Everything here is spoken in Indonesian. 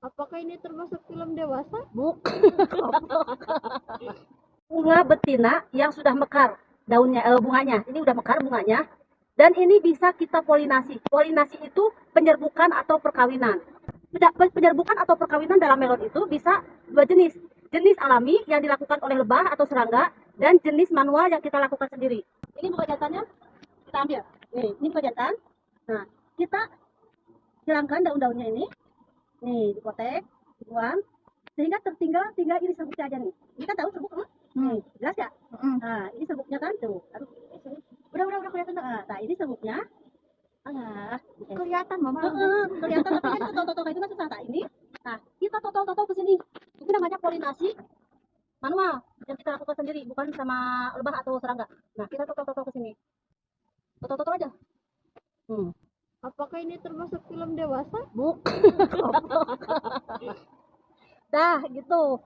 Apakah ini termasuk film dewasa? Bukan. Bunga betina yang sudah mekar daunnya, bunganya. Ini udah mekar bunganya. Dan ini bisa kita polinasi. Polinasi itu penyerbukan atau perkawinan. Penyerbukan atau perkawinan dalam melon itu bisa dua jenis. Jenis alami yang dilakukan oleh lebah atau serangga dan jenis manual yang kita lakukan sendiri. Ini buka jantannya, kita ambil. Nih, ini buka jantan. Nah, kita hilangkan daun-daunnya ini. Nih, dipotek, dibuang. Sehingga tinggal ini serbuknya aja nih. Ini kan tahu serbuk kan? Nih, jelas ya? Nah, ini serbuknya kan tuh. Aduh, udah kelihatan. Nah, ini serbuknya. Ah, Kelihatan mama. kelihatan tapi kan totol-totol itu kan susah. Nah, ini. Nah, kita totol-totol ke sini. Itu namanya polinasi manual yang kita lakukan sendiri, bukan sama lebah atau serangga. Nah, kita totol-totol ke sini. Totol-totol aja. Apakah ini termasuk film dewasa? Bukan. Dah, gitu.